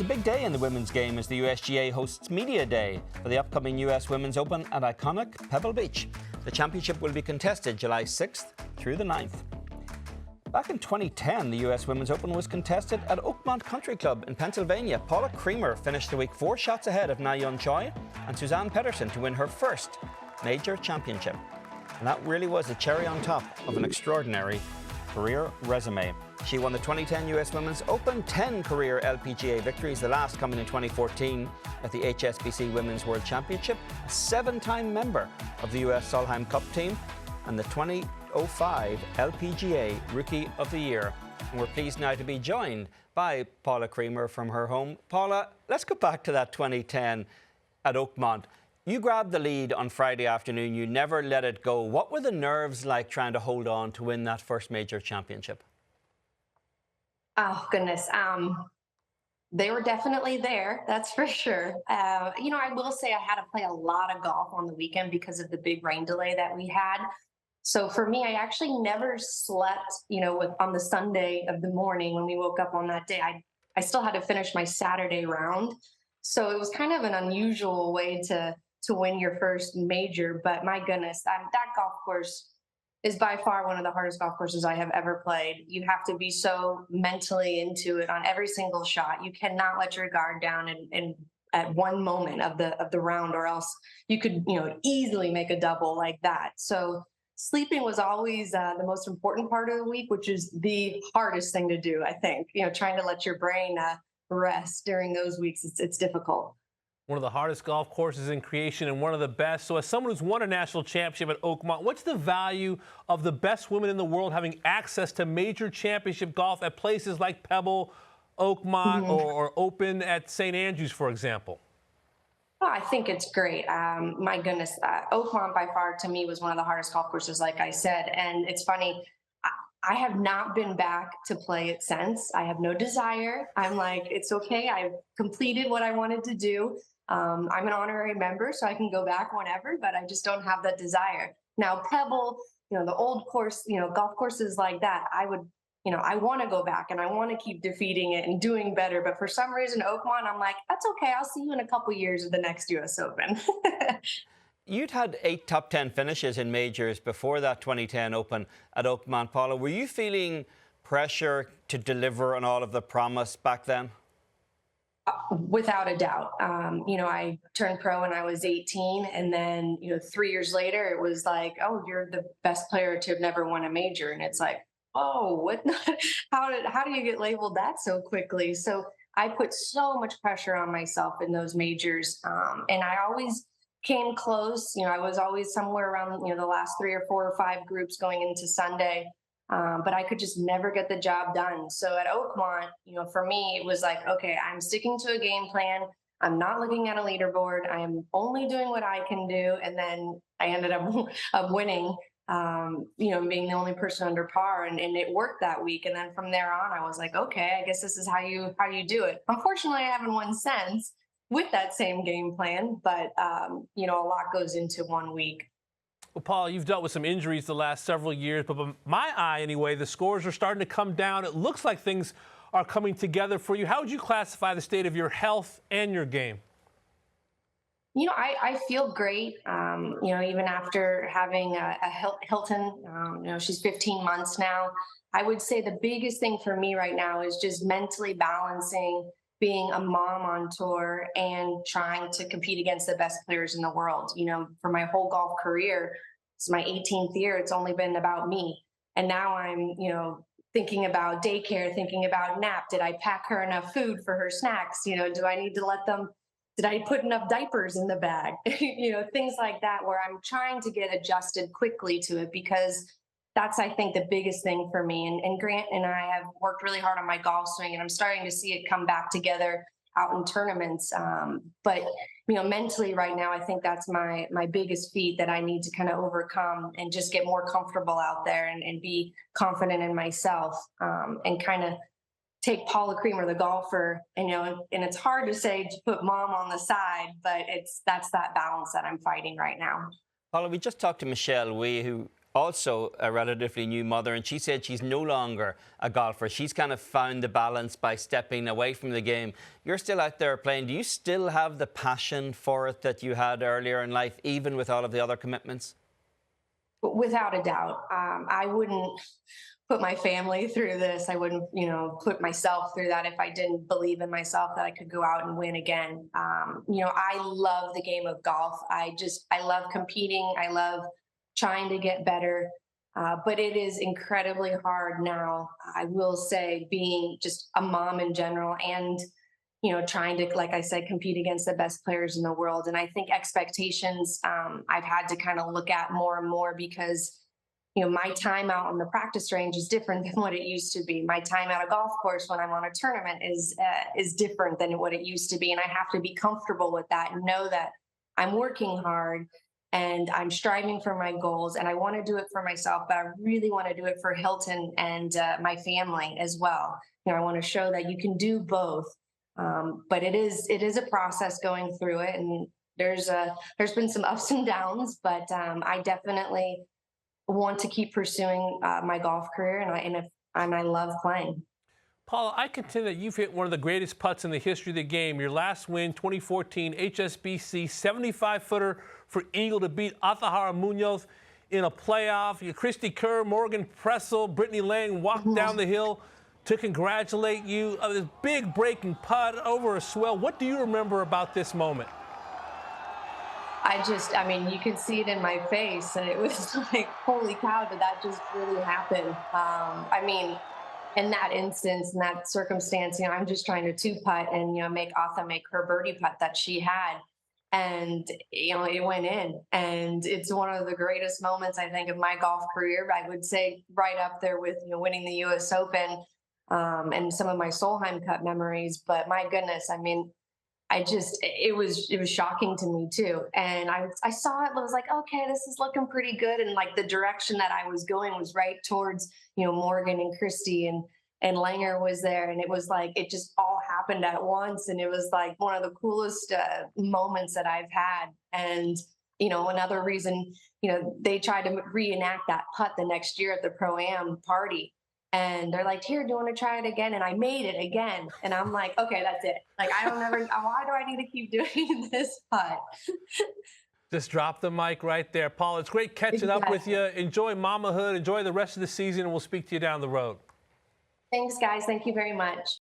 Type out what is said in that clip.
big day in the women's game as the USGA hosts Media Day for the upcoming US Women's Open at iconic Pebble Beach. The championship will be contested July 6th through the 9th. Back in 2010, the US Women's Open was contested at Oakmont Country Club in Pennsylvania. Paula Creamer finished the week 4 shots ahead of Na-Yeon Choi and Suzanne Petterson to win her first major championship. And that really was the cherry on top of an extraordinary career resume. She won the 2010 US Women's Open, 10 career LPGA victories, the last coming in 2014 at the HSBC Women's World Championship, a 7-time member of the US Solheim Cup team, and the 2005 LPGA Rookie of the Year. And we're pleased now to be joined by Paula Creamer from her home. Paula, let's go back to that 2010 at Oakmont. You grabbed the lead on Friday afternoon. You never let it go. What were the nerves like trying to hold on to win that first major championship? Oh, goodness. They were definitely there. That's for sure. I will say I had to play a lot of golf on the weekend because of the big rain delay that we had. So for me, I actually never slept, on the Sunday of the morning when we woke up on that day. I still had to finish my Saturday round. So it was kind of an unusual way to win your first major. But my goodness, that golf course is by far one of the hardest golf courses I have ever played. You have to be so mentally into it on every single shot. You cannot let your guard down and at one moment of the round, or else you could easily make a double like that. So sleeping was always the most important part of the week, which is the hardest thing to do, I think. Trying to let your brain rest during those weeks, it's difficult. One of the hardest golf courses in creation and one of the best. So as someone who's won a national championship at Oakmont, what's the value of the best women in the world having access to major championship golf at places like Pebble, Oakmont, or Open at St. Andrews, for example? Oh, I think it's great. My goodness, Oakmont by far to me was one of the hardest golf courses, like I said. And it's funny, I have not been back to play it since. I have no desire. I'm like, it's okay. I've completed what I wanted to do. I'm an honorary member, so I can go back whenever, but I just don't have that desire. Now, Pebble, the old course, golf courses like that, I want to go back and I want to keep defeating it and doing better. But for some reason, Oakmont, I'm like, that's okay. I'll see you in a couple years at the next US Open. You'd had 8 top 10 finishes in majors before that 2010 Open at Oakmont. Paula, were you feeling pressure to deliver on all of the promise back then? Without a doubt. I turned pro when I was 18, and then 3 years later it was like, oh, you're the best player to have never won a major. And it's like, oh, what? How do you get labeled that so quickly? So I put so much pressure on myself in those majors, and I always came close. I was always somewhere around the last 3 or 4 or 5 groups going into Sunday. But I could just never get the job done. So at Oakmont, for me, it was like, okay, I'm sticking to a game plan. I'm not looking at a leaderboard. I am only doing what I can do. And then I ended up winning, being the only person under par, and it worked that week. And then from there on, I was like, okay, I guess this is how you do it. Unfortunately, I haven't won since with that same game plan, but a lot goes into one week. Well, Paul, you've dealt with some injuries the last several years, but by my eye anyway, the scores are starting to come down. It looks like things are coming together for you. How would you classify the state of your health and your game? I feel great. Even after having a Hilton, she's 15 months now. I would say the biggest thing for me right now is just mentally balancing being a mom on tour and trying to compete against the best players in the world. For my whole golf career, it's my 18th year, it's only been about me. And now I'm, thinking about daycare, thinking about nap. Did I pack her enough food for her snacks? Do I need to did I put enough diapers in the bag? Things like that, where I'm trying to get adjusted quickly to it, because that's, I think, the biggest thing for me. And Grant and I have worked really hard on my golf swing, and I'm starting to see it come back together out in tournaments. But mentally right now, I think that's my biggest feat that I need to kind of overcome and just get more comfortable out there and be confident in myself, and kind of take Paula Creamer, the golfer, and it's hard to say to put mom on the side, but that's that balance that I'm fighting right now. Paula, we just talked to Michelle Wee, who also a relatively new mother, and she said she's no longer a golfer. She's kind of found the balance by stepping away from the game. You're still out there playing. Do you still have the passion for it that you had earlier in life, even with all of the other commitments? Without a doubt. I wouldn't put my family through this. I wouldn't, put myself through that if I didn't believe in myself that I could go out and win again. I love the game of golf. I love competing. I love trying to get better. But it is incredibly hard now, I will say, being just a mom in general and, trying to, like I said, compete against the best players in the world. And I think expectations I've had to kind of look at more and more because, my time out on the practice range is different than what it used to be. My time at a golf course when I'm on a tournament is different than what it used to be. And I have to be comfortable with that and know that I'm working hard and I'm striving for my goals, and I want to do it for myself, but I really want to do it for Hilton and my family as well. I want to show that you can do both. But it is a process going through it, and there's been some ups and downs, but I definitely want to keep pursuing my golf career, and I love playing. Paula, I contend that you've hit one of the greatest putts in the history of the game. Your last win, 2014 HSBC 75-footer for eagle to beat Azahara Munoz in a playoff. Christy Kerr, Morgan Pressel, Brittany Lang walked down the hill to congratulate you. This big breaking putt over a swell. What do you remember about this moment? You can see it in my face, and it was like, holy cow, did that just really happen? In that instance, in that circumstance, I'm just trying to two-putt and, make Atha make her birdie putt that she had. And, it went in. And it's one of the greatest moments, I think, of my golf career. I would say right up there with, winning the U.S. Open and some of my Solheim Cup memories. But my goodness, it was shocking to me too. And I saw it and was like, okay, this is looking pretty good. And like the direction that I was going was right towards, Morgan and Christy and Langer was there. And it was like, it just all happened at once. And it was like one of the coolest moments that I've had. And, another reason, they tried to reenact that putt the next year at the Pro-Am party. And they're like, here, do you want to try it again? And I made it again. And I'm like, okay, that's it. Like, why do I need to keep doing this putt? Just drop the mic right there. Paul, it's great catching up with you. Enjoy mamahood. Enjoy the rest of the season, and we'll speak to you down the road. Thanks, guys. Thank you very much.